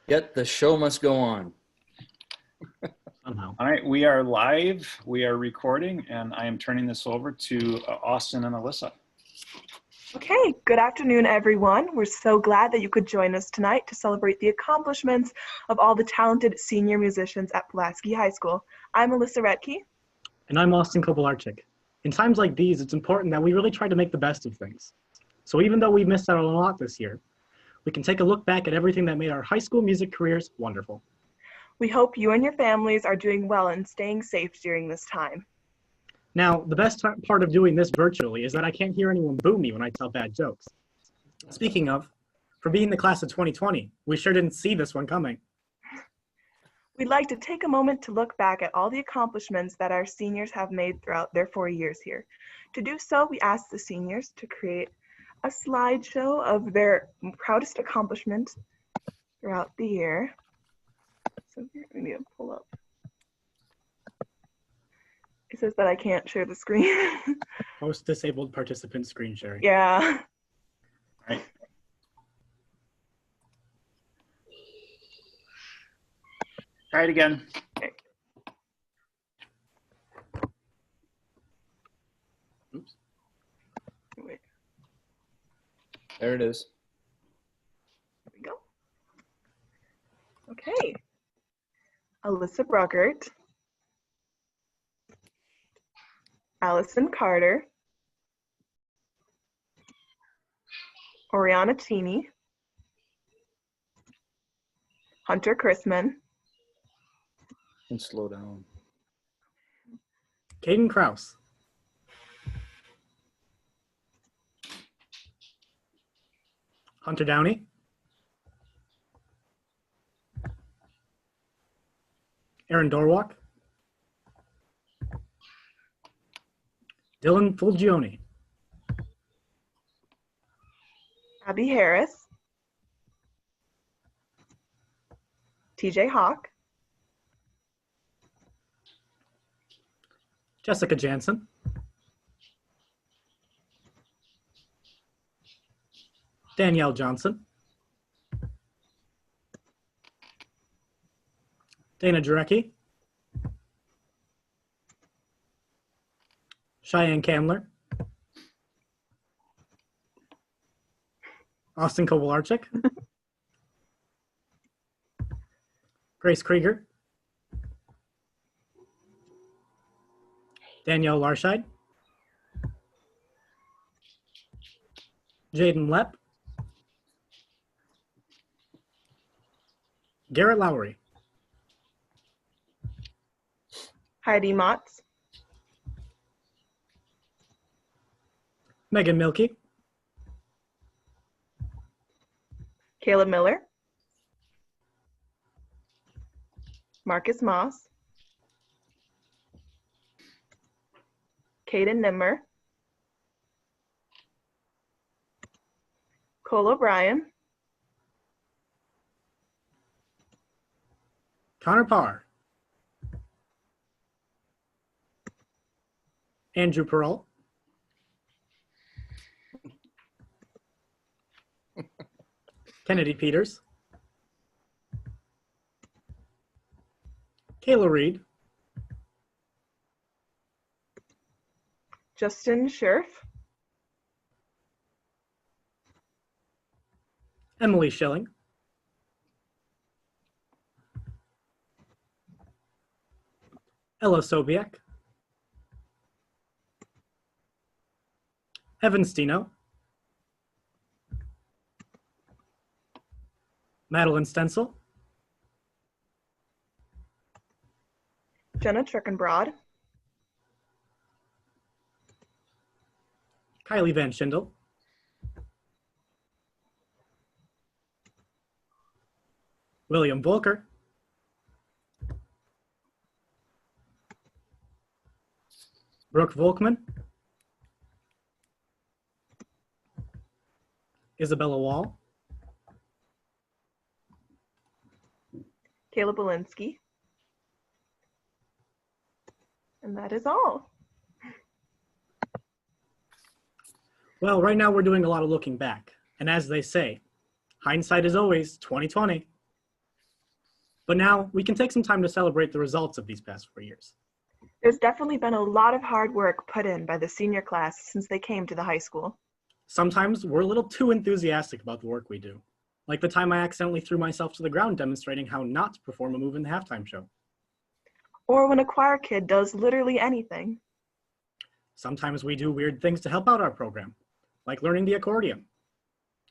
Yet the show must go on. Somehow. All right, we are live, we are recording, and I am turning this over to Austin and Alyssa. Okay, good afternoon, everyone. We're so glad that you could join us tonight to celebrate the accomplishments of all the talented senior musicians at Pulaski High School. I'm Alyssa Retke. And I'm Austin Kovalarczyk. In times like these, it's important that we really try to make the best of things. So even though we missed out on a lot this year, we can take a look back at everything that made our high school music careers wonderful. We hope you and your families are doing well and staying safe during this time. Now, the best part of doing this virtually is that I can't hear anyone boo me when I tell bad jokes. Speaking of, for being the class of 2020, we sure didn't see this one coming. We'd like to take a moment to look back at all the accomplishments that our seniors have made throughout their 4 years here. To do so, we asked the seniors to create a slideshow of their proudest accomplishments throughout the year. So we need to pull up. It says that I can't share the screen. Host disabled participant screen sharing. Yeah. All right. Try it again. Okay. Oops. Wait, There it is. there we go. Okay. Alyssa Bruckert, Allison Carter, Oriana Cheney, Hunter Chrisman, And slow down. Caden Krause. Hunter Downey. Aaron Dorwalk. Dylan Fulgione. Abby Harris, TJ Hawk, Jessica Jansen. Danielle Johnson. Dana Jarecki. Cheyenne Candler. Austin Kovalarczyk. Grace Krieger. Danielle Larscheid. Jaden Lepp. Garrett Lowry. Heidi Motz, Megan Milkey. Caleb Miller, Marcus Moss, Caden Nimmer, Cole O'Brien, Connor Parr. Andrew Pearl. Kennedy Peters. Kayla Reed. Justin Scherf, Emily Schilling. Ella Sobiek. Evan Steno. Madeline Stencil. Jenna Trickenbrod, Kylie Van Schindel. William Volker. Brooke Volkman. Isabella Wall. Caleb Walensky. And that is all. Well, right now we're doing a lot of looking back. And as they say, hindsight is always 2020. But now we can take some time to celebrate the results of these past 4 years. There's definitely been a lot of hard work put in by the senior class since they came to the high school. Sometimes we're a little too enthusiastic about the work we do, like the time I accidentally threw myself to the ground demonstrating how not to perform a move in the halftime show. Or when a choir kid does literally anything. Sometimes we do weird things to help out our program, like learning the accordion.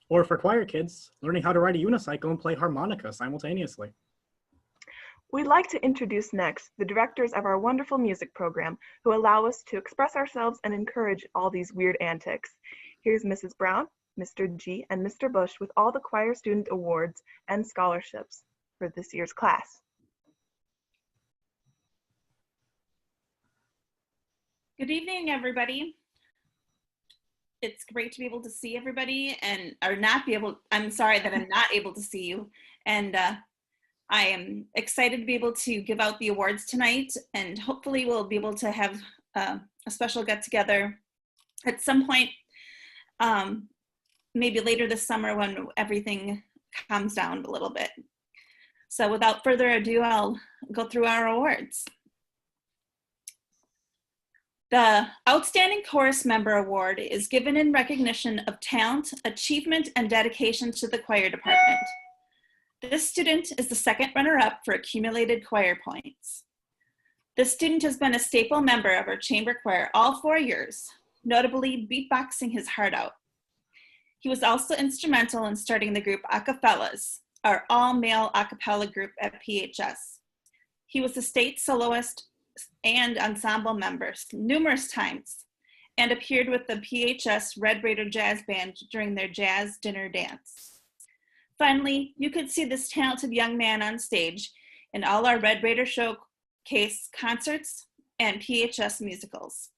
Or for choir kids, learning how to ride a unicycle and play harmonica simultaneously. We'd like to introduce next the directors of our wonderful music program who allow us to express ourselves and encourage all these weird antics. Here's Mrs. Brown, Mr. G, and Mr. Bush with all the choir student awards and scholarships for this year's class. Good evening, everybody. It's great to be able to see everybody I'm sorry that I'm not able to see you. And I am excited to be able to give out the awards tonight, and hopefully we'll be able to have a special get together at some point, maybe later this summer when everything calms down a little bit. So without further ado, I'll go through our awards. The Outstanding Chorus Member Award is given in recognition of talent, achievement, and dedication to the choir department. This student is the second runner-up for accumulated choir points. This student has been a staple member of our chamber choir all 4 years, notably beatboxing his heart out. He was also instrumental in starting the group Acafellas, our all-male a cappella group at PHS. He was a state soloist and ensemble member numerous times and appeared with the PHS Red Raider Jazz Band during their jazz dinner dance. Finally, you could see this talented young man on stage in all our Red Raider Showcase concerts and PHS musicals,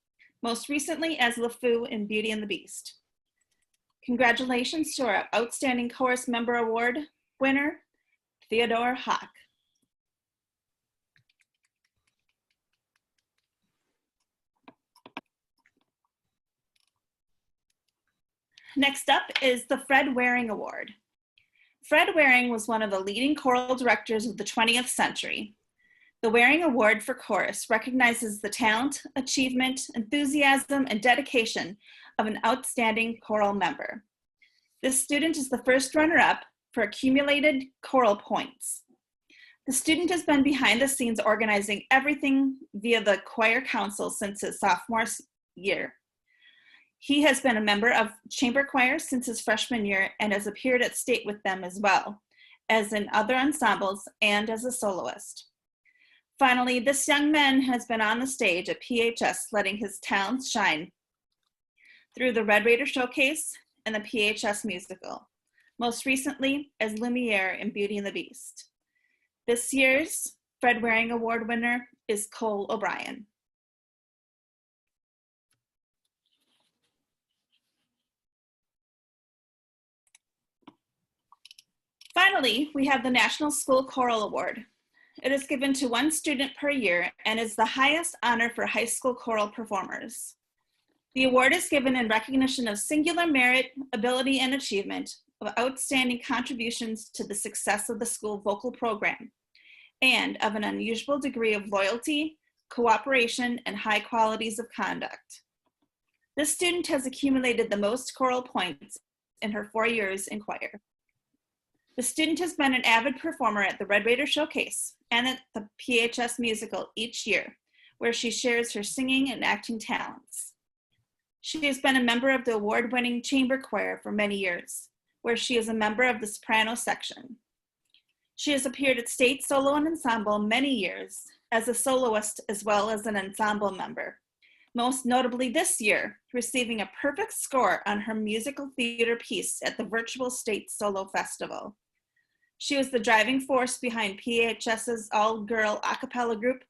most recently as LeFou in Beauty and the Beast. Congratulations to our Outstanding Chorus Member Award winner, Theodore Hawk. Next up is the Fred Waring Award. Fred Waring was one of the leading choral directors of the 20th century. The Waring Award for Chorus recognizes the talent, achievement, enthusiasm, and dedication of an outstanding choral member. This student is the first runner-up for accumulated choral points. The student has been behind the scenes organizing everything via the choir council since his sophomore year. He has been a member of chamber choir since his freshman year and has appeared at state with them as well as in other ensembles and as a soloist. Finally, this young man has been on the stage at PHS letting his talents shine through the Red Raider Showcase and the PHS musical, most recently as Lumiere in Beauty and the Beast. This year's Fred Waring Award winner is Cole O'Brien. Finally, we have the National School Choral Award. It is given to one student per year and is the highest honor for high school choral performers. The award is given in recognition of singular merit, ability, and achievement of outstanding contributions to the success of the school vocal program and of an unusual degree of loyalty, cooperation, and high qualities of conduct. This student has accumulated the most choral points in her 4 years in choir. The student has been an avid performer at the Red Raider Showcase and at the PHS musical each year, where she shares her singing and acting talents. She has been a member of the award-winning chamber choir for many years, where she is a member of the soprano section. She has appeared at state solo and ensemble many years as a soloist as well as an ensemble member, most notably this year, receiving a perfect score on her musical theater piece at the virtual State Solo Festival. She was the driving force behind PHS's all-girl a cappella group,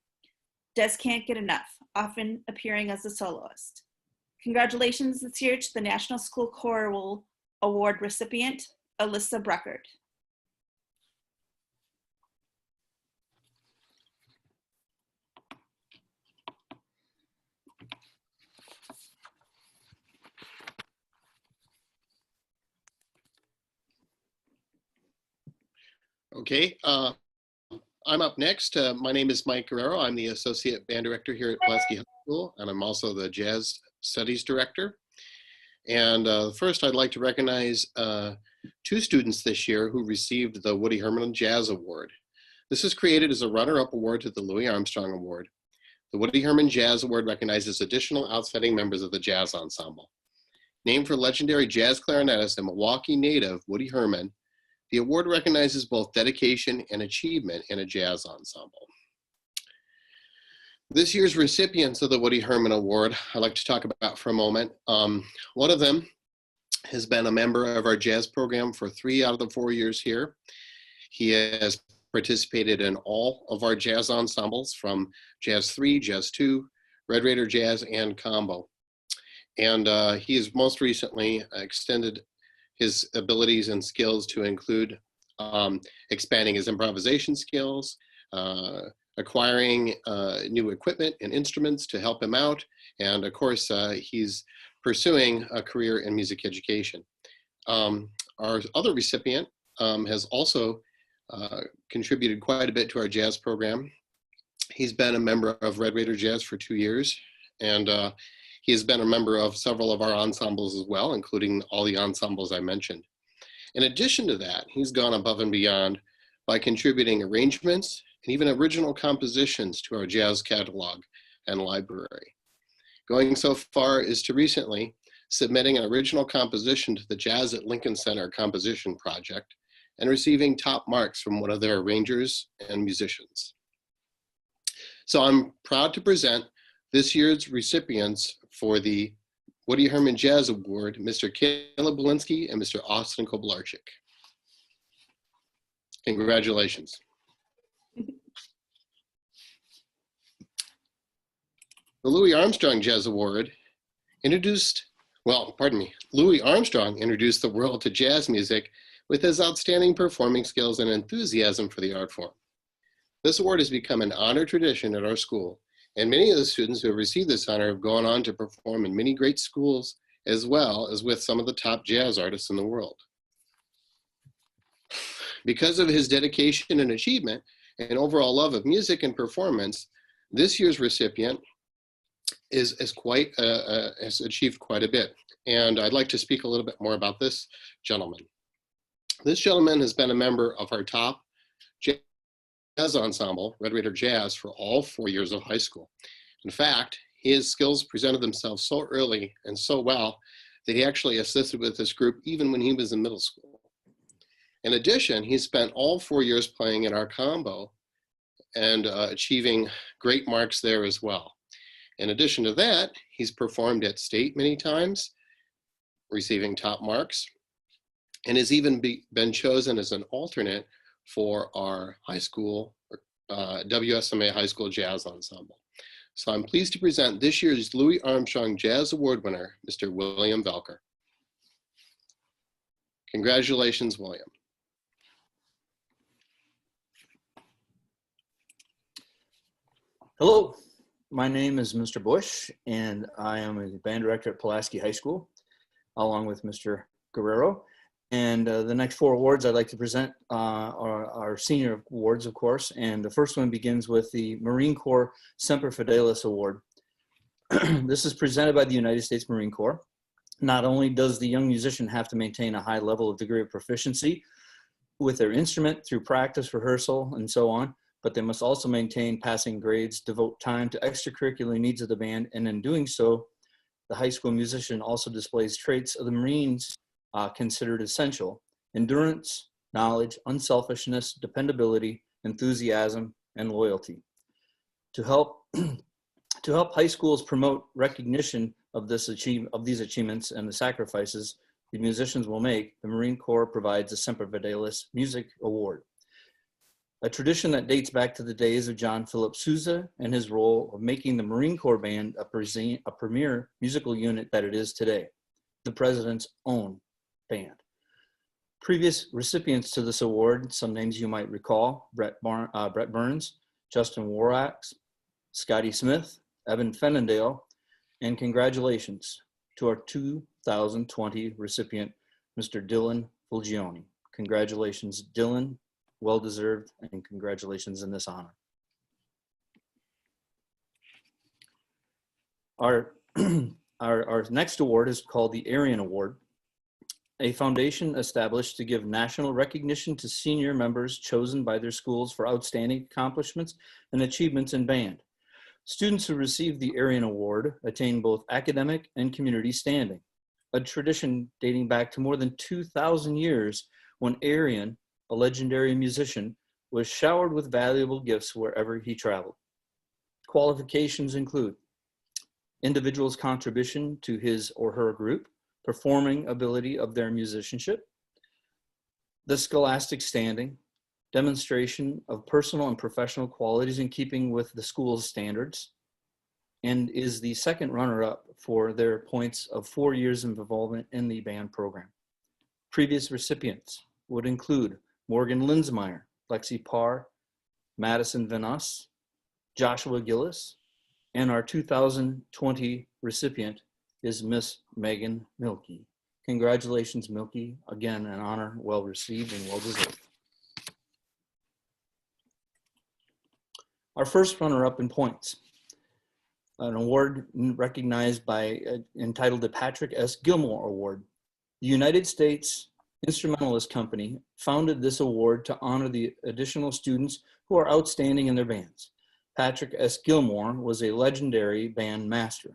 Des Can't Get Enough, often appearing as a soloist. Congratulations this year to the National School Choral Award recipient, Alyssa Bruckert. Okay, I'm up next. My name is Mike Guerrero. I'm the Associate Band Director here at Pulaski High School, and I'm also the Jazz Studies Director. And first, I'd like to recognize two students this year who received the Woody Herman Jazz Award. This is created as a runner-up award to the Louis Armstrong Award. The Woody Herman Jazz Award recognizes additional outstanding members of the jazz ensemble. Named for legendary jazz clarinetist and Milwaukee native Woody Herman, the award recognizes both dedication and achievement in a jazz ensemble. This year's recipients of the Woody Herman Award, I'd like to talk about for a moment. One of them has been a member of our jazz program for 3 out of the 4 years here. He has participated in all of our jazz ensembles from Jazz 3, Jazz 2, Red Raider Jazz, and Combo. And he has most recently extended his abilities and skills to include expanding his improvisation skills, acquiring new equipment and instruments to help him out. And of course, he's pursuing a career in music education. Our other recipient has also contributed quite a bit to our jazz program. He's been a member of Red Raider Jazz for 2 years, and he has been a member of several of our ensembles as well, including all the ensembles I mentioned. In addition to that, he's gone above and beyond by contributing arrangements and even original compositions to our jazz catalog and library. Going so far as to recently submitting an original composition to the Jazz at Lincoln Center Composition Project and receiving top marks from one of their arrangers and musicians. So I'm proud to present this year's recipients for the Woody Herman Jazz Award, Mr. Caleb Belinsky and Mr. Austin Koblarczyk. Congratulations. The Louis Armstrong Jazz Award Louis Armstrong introduced the world to jazz music with his outstanding performing skills and enthusiasm for the art form. This award has become an honored tradition at our school, and many of the students who have received this honor have gone on to perform in many great schools, as well as with some of the top jazz artists in the world. Because of his dedication and achievement and overall love of music and performance, this year's recipient has achieved quite a bit. And I'd like to speak a little bit more about this gentleman. This gentleman has been a member of our top jazz ensemble, Red Raider Jazz, for all 4 years of high school. In fact, his skills presented themselves so early and so well that he actually assisted with this group even when he was in middle school. In addition, he spent all 4 years playing in our combo and achieving great marks there as well. In addition to that, he's performed at state many times, receiving top marks, and has even been chosen as an alternate for our high school, WSMA High School Jazz Ensemble. So I'm pleased to present this year's Louis Armstrong Jazz Award winner, Mr. William Velker. Congratulations, William. Hello, my name is Mr. Bush, and I am a band director at Pulaski High School, along with Mr. Guerrero. And the next 4 awards I'd like to present are our senior awards, of course. And the first one begins with the Marine Corps Semper Fidelis Award. This is presented by the United States Marine Corps. Not only does the young musician have to maintain a high level of degree of proficiency with their instrument through practice, rehearsal, and so on, but they must also maintain passing grades, devote time to extracurricular needs of the band, and in doing so, the high school musician also displays traits of the Marines considered essential: endurance, knowledge, unselfishness, dependability, enthusiasm, and loyalty. To help high schools promote recognition of these achievements and the sacrifices the musicians will make, the Marine Corps provides a Semper Fidelis Music Award, a tradition that dates back to the days of John Philip Sousa and his role of making the Marine Corps Band a premier musical unit that it is today, the President's own band. Previous recipients to this award, some names you might recall: Brett Burns, Justin Warax, Scotty Smith, Evan Fennendale, and congratulations to our 2020 recipient, Mr. Dylan Fulgione. Congratulations, Dylan. well deserved, and congratulations in this honor. Our, our next award is called the Arian Award, a foundation established to give national recognition to senior members chosen by their schools for outstanding accomplishments and achievements in band. Students who receive the Arian Award attain both academic and community standing, a tradition dating back to more than 2,000 years when Arian, a legendary musician, was showered with valuable gifts wherever he traveled. Qualifications include individual's contribution to his or her group, performing ability of their musicianship, the scholastic standing, demonstration of personal and professional qualities in keeping with the school's standards, and is the second runner-up for their points of 4 years of involvement in the band program. Previous recipients would include Morgan Linsmeyer, Lexi Parr, Madison Venas, Joshua Gillis, and our 2020 recipient is Miss Megan Milkey. Congratulations, Milkey. Again, an honor well received and well deserved. Our first runner-up in points, an award recognized by, entitled the Patrick S. Gilmore Award. The United States Instrumentalist Company founded this award to honor the additional students who are outstanding in their bands. Patrick S. Gilmore was a legendary band master.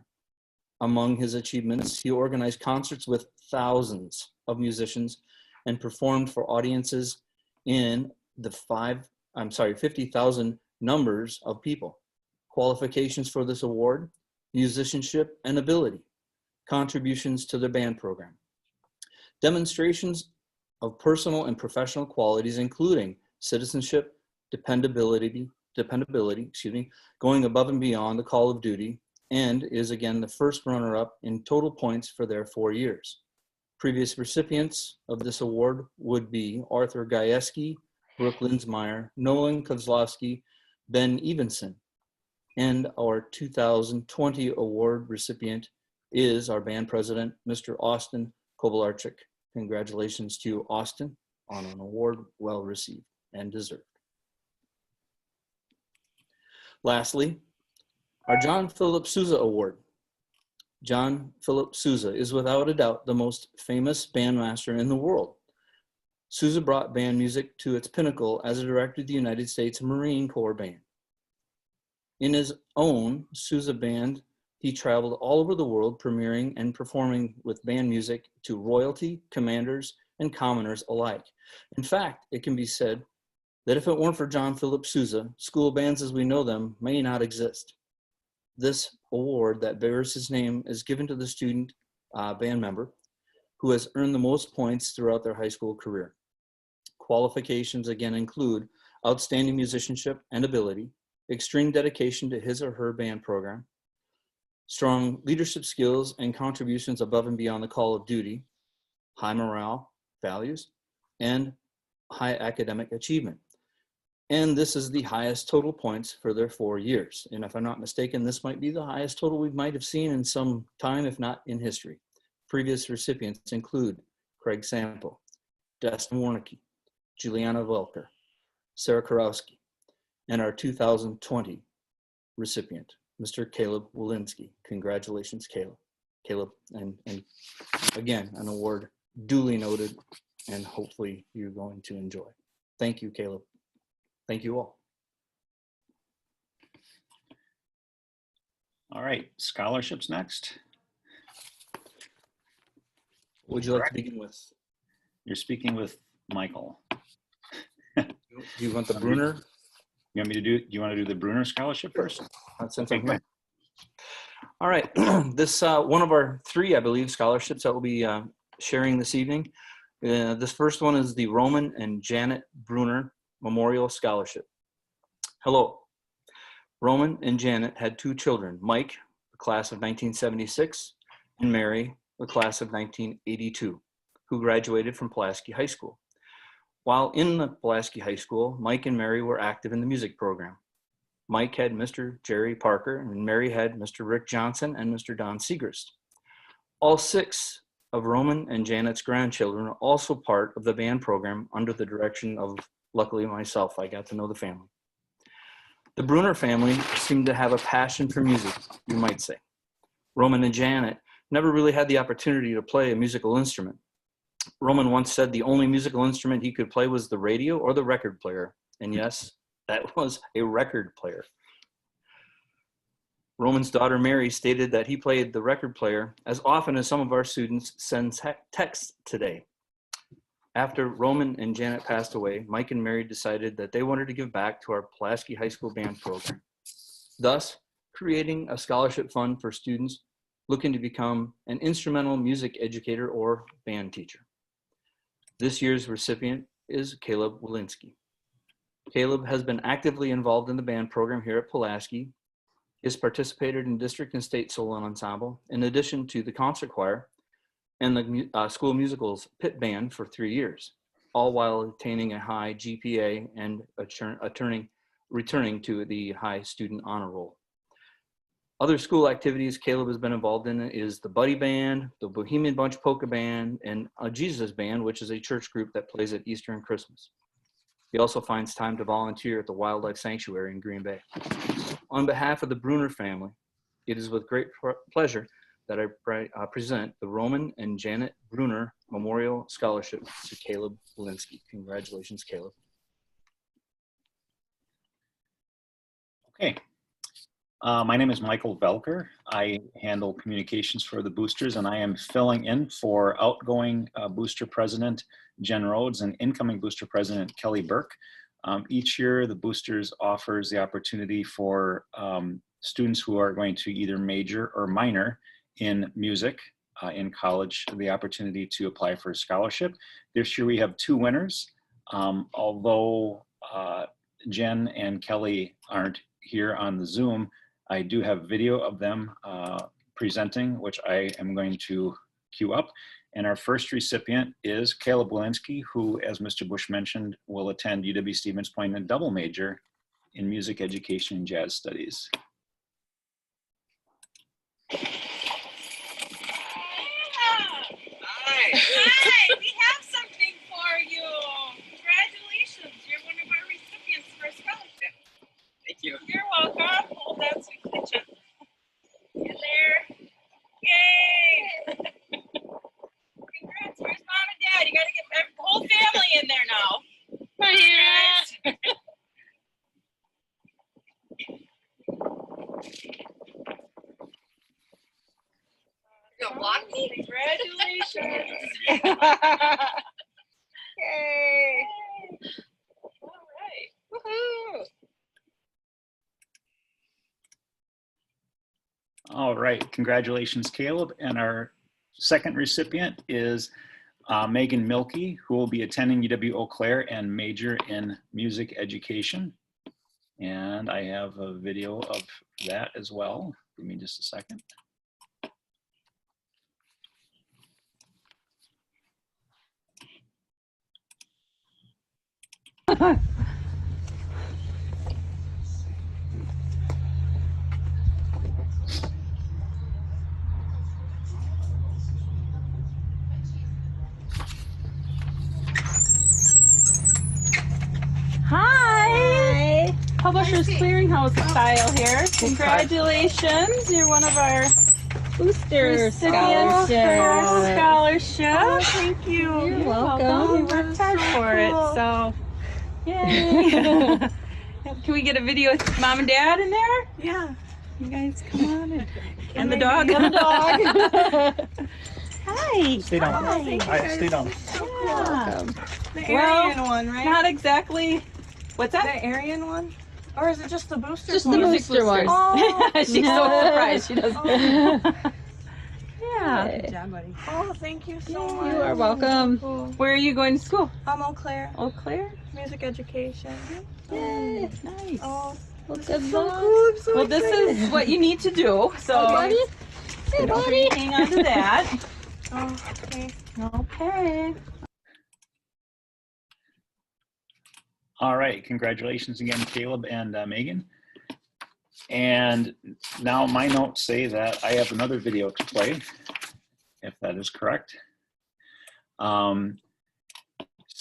Among his achievements, he organized concerts with thousands of musicians and performed for audiences in the 50,000 numbers of people. Qualifications for this award: musicianship and ability, contributions to the band program, demonstrations of personal and professional qualities, including citizenship, dependability, going above and beyond the call of duty, and is again the first runner-up in total points for their 4 years. Previous recipients of this award would be Arthur Gajewski, Brooke Linsmeyer, Nolan Kozlowski, Ben Evenson, and our 2020 award recipient is our band president, Mr. Austin Kovalarczyk. Congratulations to you, Austin, on an award well received and deserved. Lastly, our John Philip Sousa Award. John Philip Sousa is without a doubt the most famous bandmaster in the world. Sousa brought band music to its pinnacle as a director of the United States Marine Corps Band. In his own Sousa band, he traveled all over the world, premiering and performing with band music to royalty, commanders, and commoners alike. In fact, it can be said that if it weren't for John Philip Sousa, school bands as we know them may not exist. This award that bears his name is given to the student band member who has earned the most points throughout their high school career. Qualifications again include outstanding musicianship and ability, extreme dedication to his or her band program, strong leadership skills and contributions above and beyond the call of duty, high morale values, and high academic achievement. And this is the highest total points for their 4 years. And if I'm not mistaken, this might be the highest total we might have seen in some time, if not in history. Previous recipients include Craig Sample, Destin Warnicki, Juliana Volker, Sarah Karowski, and our 2020 recipient, Mr. Caleb Walensky. Congratulations, Caleb. And again, an award duly noted, and hopefully you're going to enjoy. Thank you, Caleb. Thank you all. All right, scholarships next. What would you like to begin with? You're speaking with Michael. Do you want the Bruner? You want me to do? Do you want to do the Bruner scholarship first? Since I'm here. All right, this one of our 3, I believe, scholarships that we'll be sharing this evening. This first one is the Roman and Janet Bruner Memorial Scholarship. Hello. Roman and Janet had 2 children, Mike, the class of 1976, and Mary, the class of 1982, who graduated from Pulaski High School. While in the Pulaski High School, Mike and Mary were active in the music program. Mike had Mr. Jerry Parker, and Mary had Mr. Rick Johnson and Mr. Don Segrist. All 6 of Roman and Janet's grandchildren are also part of the band program under the direction of Luckily myself, I got to know the family. The Bruner family seemed to have a passion for music, you might say. Roman and Janet never really had the opportunity to play a musical instrument. Roman once said the only musical instrument he could play was the radio or the record player. And yes, that was a record player. Roman's daughter Mary stated that he played the record player as often as some of our students send texts today. After Roman and Janet passed away, Mike and Mary decided that they wanted to give back to our Pulaski High School band program, thus creating a scholarship fund for students looking to become an instrumental music educator or band teacher. This year's recipient is Caleb Walensky. Caleb has been actively involved in the band program here at Pulaski. He has participated in district and state solo ensemble, in addition to the concert choir and the school musicals pit band for 3 years, all while attaining a high GPA and returning to the high student honor roll. Other school activities Caleb has been involved in is the Buddy Band, the Bohemian Bunch Polka Band, and a Jesus Band, which is a church group that plays at Easter and Christmas. He also finds time to volunteer at the Wildlife Sanctuary in Green Bay. On behalf of the Bruner family, it is with great pleasure that I present the Roman and Janet Bruner Memorial Scholarship to Caleb Walensky. Congratulations, Caleb. Okay. My name is Michael Velker. I handle communications for the boosters, and I am filling in for outgoing booster president Jen Rhodes and incoming booster president Kelly Burke. Each year, the boosters offers the opportunity for students who are going to either major or minor in music in college, the opportunity to apply for a scholarship. This year we have 2 winners. Although Jen and Kelly aren't here on the Zoom, I do have video of them presenting, which I am going to queue up. And our first recipient is Caleb Walensky, who, as Mr. Bush mentioned, will attend UW-Stevens Point and double major in music education and jazz studies. Hi, we have something for you. Congratulations, you're one of our recipients for a scholarship. Thank you. You're welcome. Hold that so we can catch up. In there. Yay! Congrats, where's mom and dad? You gotta get the whole family in there now. Congrats. You're lucky. Congratulations. Yay. All right. Woohoo. All right, congratulations, Caleb. And our second recipient is Megan Milkey, who will be attending UW-Eau Claire and major in music education. And I have a video of that as well. Give me just a second. Hi. Publishers Clearinghouse style here. Congratulations. You're one of our Booster recipients for our scholarship. Oh, thank you. You're welcome. You worked hard for it, so yay. Can we get a video with mom and dad in there? Yeah. You guys come on in. And the dog. And the dog. Hi. Stay down. Hi. All right, stay down. Yeah. The Well, Aryan one, right? Not exactly. What's that? The Aryan one? Or is it just the booster Just one? the booster one. Oh, She's so surprised. She doesn't. Yeah. good job, buddy. Oh, thank you so much. You are welcome. Cool. Where are you going to school? I'm Eau Claire. Eau Claire. Music education. Yay. Nice. Oh, Well, this good is so luck. cool. I'm so Well, this excited. is what you need to do. So, Hey, buddy. Hey, buddy. hang on to that. Oh, okay. Okay. All right, congratulations again, Caleb and Megan. And now my notes say that I have another video to play, if that is correct.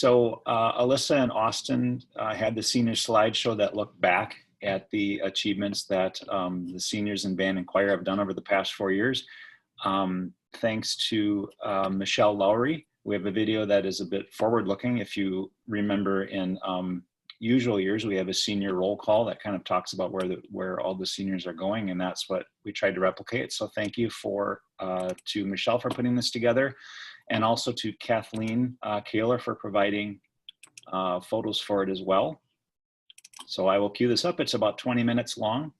So Alyssa and Austin had the senior slideshow that looked back at the achievements that the seniors in band and choir have done over the past 4 years. Thanks to Michelle Lowry, we have a video that is a bit forward looking. If you remember in usual years, we have a senior roll call that kind of talks about where all the seniors are going, and that's what we tried to replicate. So thank you to Michelle for putting this together, and also to Kathleen Kaler for providing photos for it as well. So I will cue this up. It's about 20 minutes long.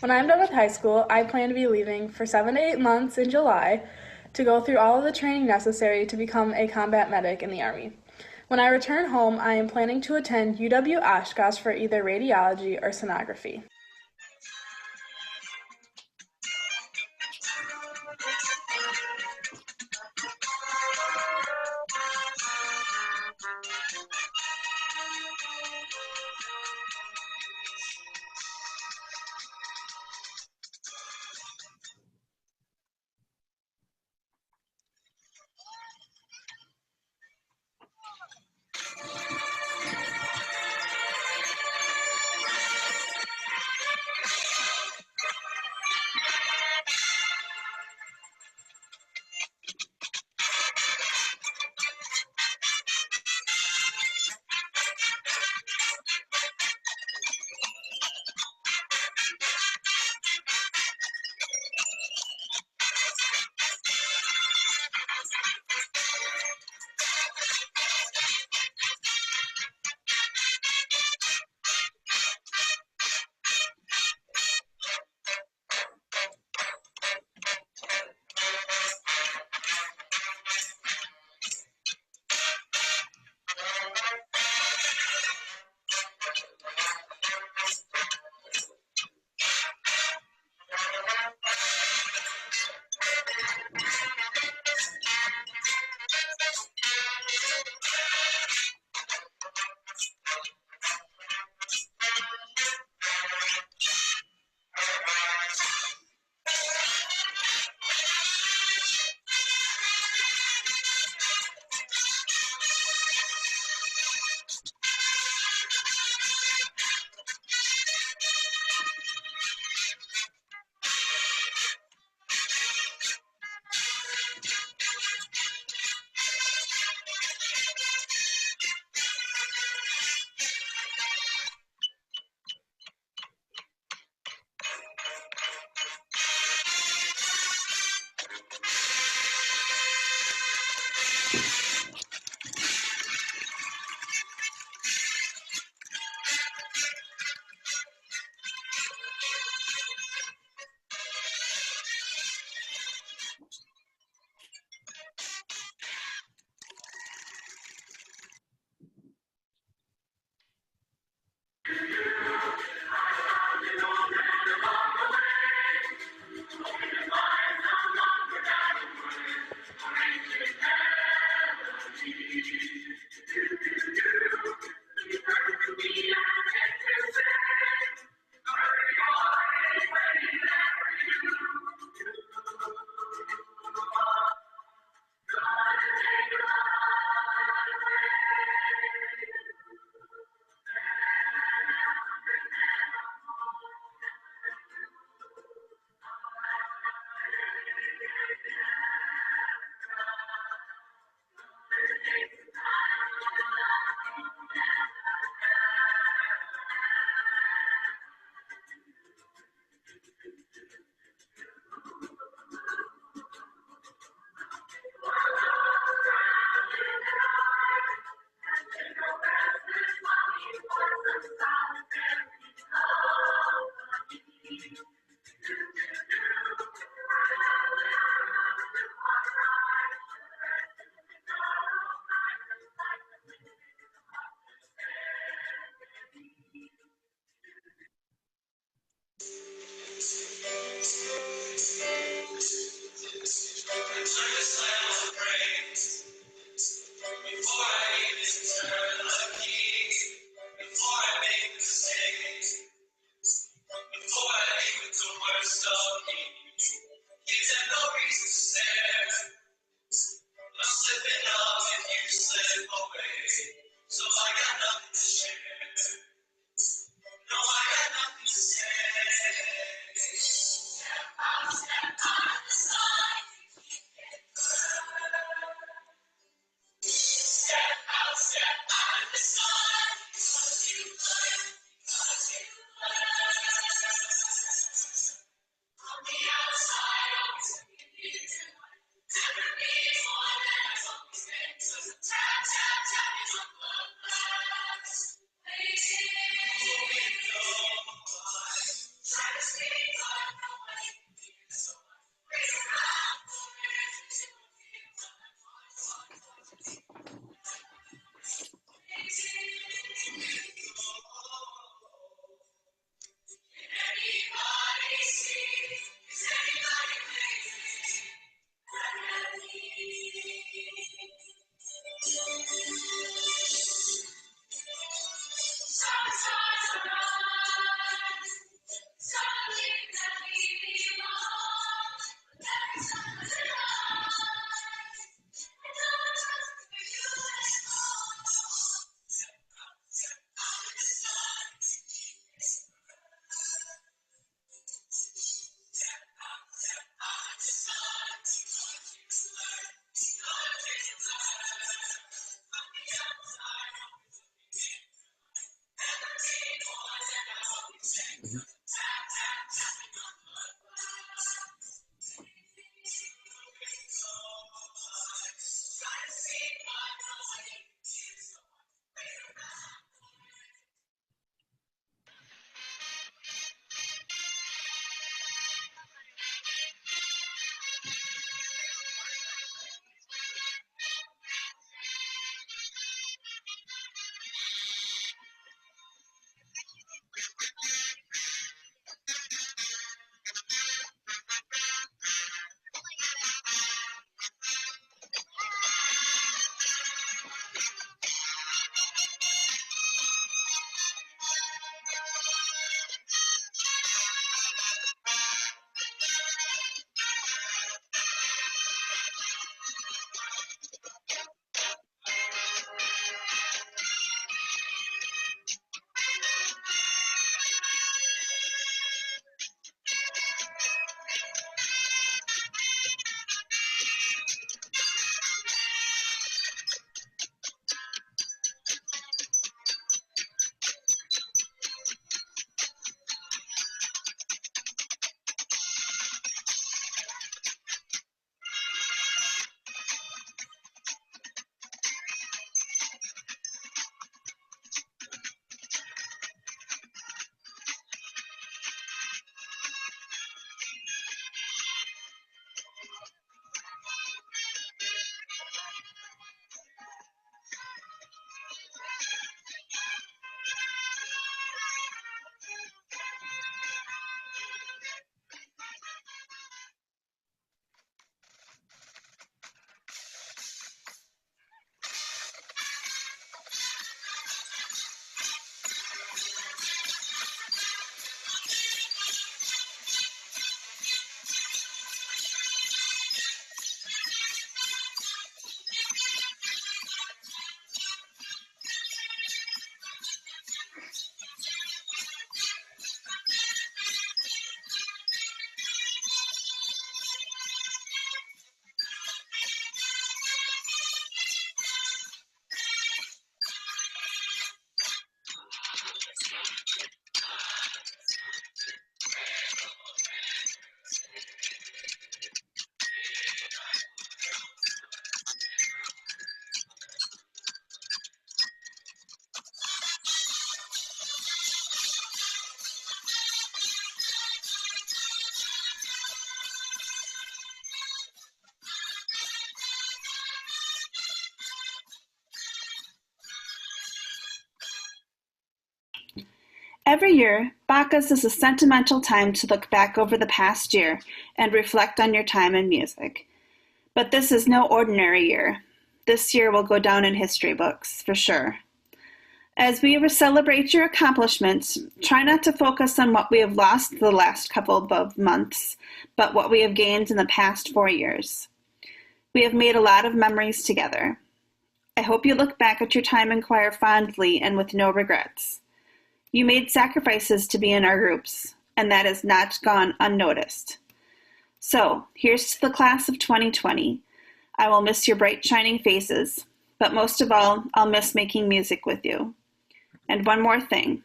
When I'm done with high school, I plan to be leaving for 7 to 8 months in July to go through all of the training necessary to become a combat medic in the Army. When I return home, I am planning to attend UW Oshkosh for either radiology or sonography. Every year, Bacas is a sentimental time to look back over the past year and reflect on your time in music. But this is no ordinary year. This year will go down in history books, for sure. As we celebrate your accomplishments, try not to focus on what we have lost the last couple of months, but what we have gained in the past 4 years. We have made a lot of memories together. I hope you look back at your time in choir fondly and with no regrets. You made sacrifices to be in our groups, and that has not gone unnoticed. So, here's to the class of 2020. I will miss your bright, shining faces, but most of all, I'll miss making music with you. And one more thing.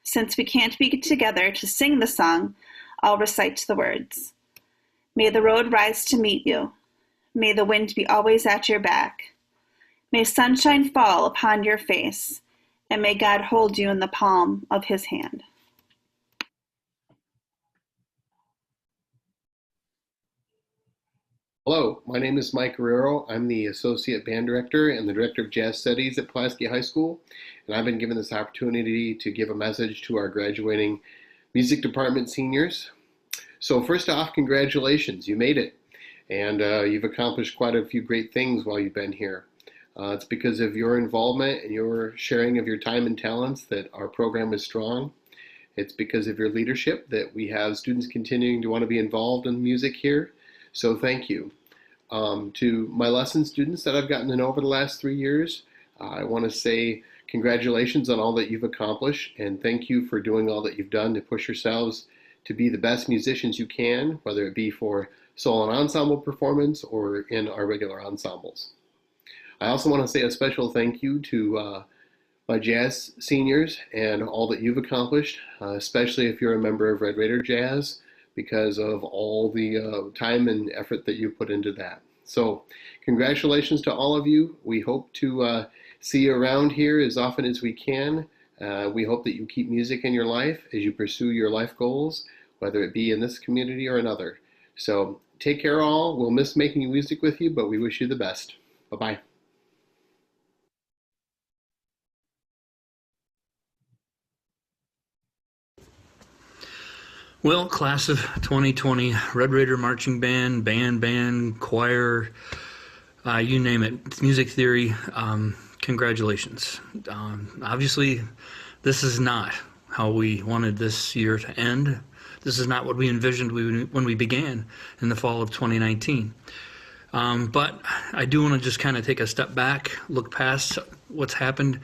Since we can't be together to sing the song, I'll recite the words. May the road rise to meet you. May the wind be always at your back. May sunshine fall upon your face, and may God hold you in the palm of his hand. Hello, my name is Mike Guerrero. I'm the Associate Band Director and the Director of Jazz Studies at Pulaski High School, and I've been given this opportunity to give a message to our graduating music department seniors. So first off, congratulations, you made it, and you've accomplished quite a few great things while you've been here. It's because of your involvement and your sharing of your time and talents that our program is strong. It's because of your leadership that we have students continuing to want to be involved in music here. So thank you. To my lesson students that I've gotten to know over the last 3 years, I want to say congratulations on all that you've accomplished, and thank you for doing all that you've done to push yourselves to be the best musicians you can, whether it be for solo and ensemble performance or in our regular ensembles. I also want to say a special thank you to my jazz seniors and all that you've accomplished, especially if you're a member of Red Raider Jazz, because of all the time and effort that you put into that. So congratulations to all of you. We hope to see you around here as often as we can. We hope that you keep music in your life as you pursue your life goals, whether it be in this community or another. So take care all. We'll miss making music with you, but we wish you the best. Bye-bye. Well, class of 2020, Red Raider Marching Band, choir, you name it, music theory, congratulations. Obviously, this is not how we wanted this year to end. This is not what we envisioned when we began in the fall of 2019. But I do want to just kind of take a step back, look past what's happened,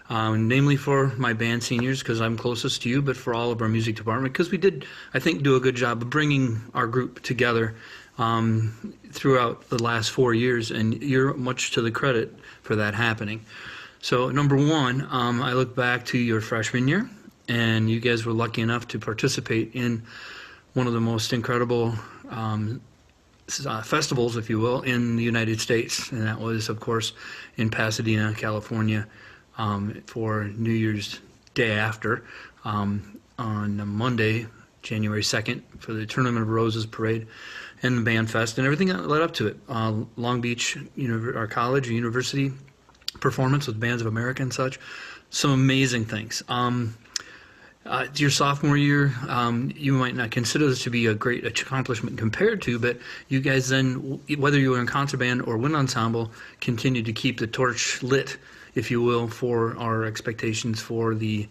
namely for my band seniors, because I'm closest to you, but for all of our music department, because we did, I think, do a good job of bringing our group together throughout the last 4 years, and you're much to the credit for that happening. So number one, I look back to your freshman year, and you guys were lucky enough to participate in one of the most incredible festivals, if you will, in the United States, and that was, of course, in Pasadena, California, for New Year's Day after, on Monday, January 2nd, for the Tournament of Roses Parade and the Band Fest and everything that led up to it. Long Beach, our college, university performance with Bands of America and such. Some amazing things. Your sophomore year, you might not consider this to be a great accomplishment compared to, but you guys then, whether you were in concert band or wind ensemble, continued to keep the torch lit, if you will, for our expectations for the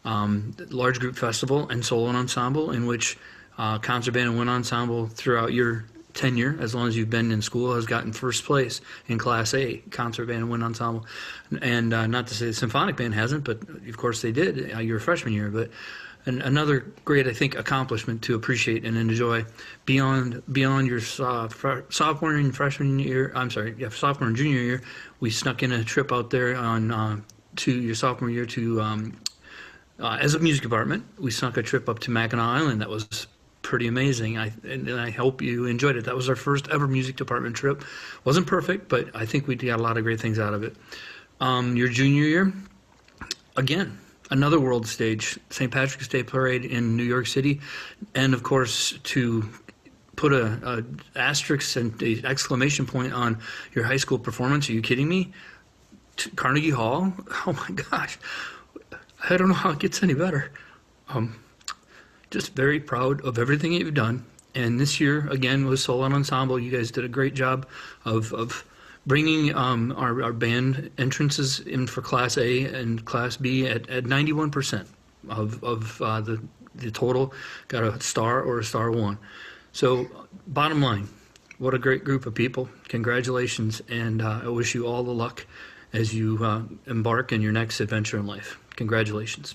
large group festival and solo ensemble, in which concert band and wind ensemble throughout your tenure, as long as you've been in school, has gotten first place in Class A, concert band and wind ensemble. And not to say the symphonic band hasn't, but of course they did your freshman year. But another great, I think, accomplishment to appreciate and enjoy beyond your sophomore and freshman year. I'm sorry, yeah, sophomore and junior year. We snuck in a trip out there on to your sophomore year to as a music department. We snuck a trip up to Mackinac Island. That was pretty amazing. And I hope you enjoyed it. That was our first ever music department trip. Wasn't perfect, but I think we got a lot of great things out of it. Your junior year, again, another world stage, St. Patrick's Day Parade in New York City, and of course to put a asterisk and a exclamation point on your high school performance. Are you kidding me? Carnegie Hall? Oh my gosh. I don't know how it gets any better. Just very proud of everything you've done. And this year, again, with solo ensemble, you guys did a great job of bringing our band entrances in for Class A and Class B at 91% of the total. Got a star or a star one. So bottom line, what a great group of people. Congratulations, and I wish you all the luck as you embark in your next adventure in life. Congratulations.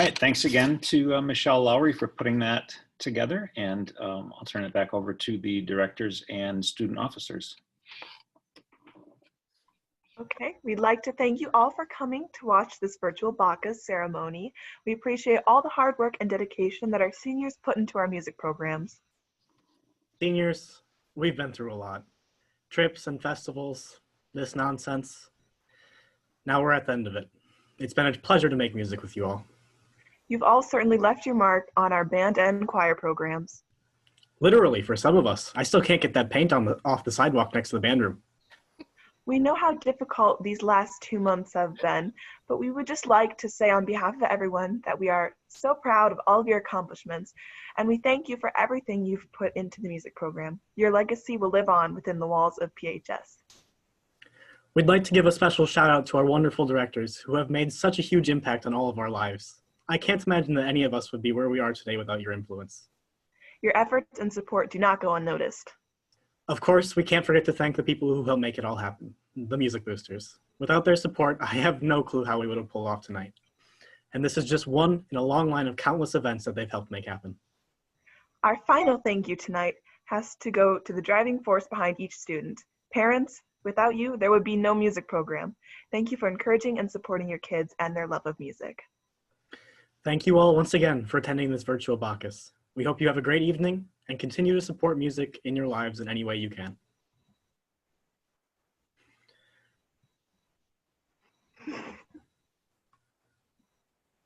right, thanks again to Michelle Lowry for putting that together, and I'll turn it back over to the directors and student officers. Okay, we'd like to thank you all for coming to watch this virtual Bacas ceremony. We appreciate all the hard work and dedication that our seniors put into our music programs. Seniors, we've been through a lot. Trips and festivals, this nonsense. Now we're at the end of it. It's been a pleasure to make music with you all. You've all certainly left your mark on our band and choir programs. Literally, for some of us. I still can't get that paint off the sidewalk next to the band room. We know how difficult these last 2 months have been, but we would just like to say on behalf of everyone that we are so proud of all of your accomplishments, and we thank you for everything you've put into the music program. Your legacy will live on within the walls of PHS. We'd like to give a special shout out to our wonderful directors who have made such a huge impact on all of our lives. I can't imagine that any of us would be where we are today without your influence. Your efforts and support do not go unnoticed. Of course, we can't forget to thank the people who helped make it all happen, the Music Boosters. Without their support, I have no clue how we would have pulled off tonight. And this is just one in a long line of countless events that they've helped make happen. Our final thank you tonight has to go to the driving force behind each student. Parents, without you, there would be no music program. Thank you for encouraging and supporting your kids and their love of music. Thank you all once again for attending this virtual Bacchus. We hope you have a great evening and continue to support music in your lives in any way you can.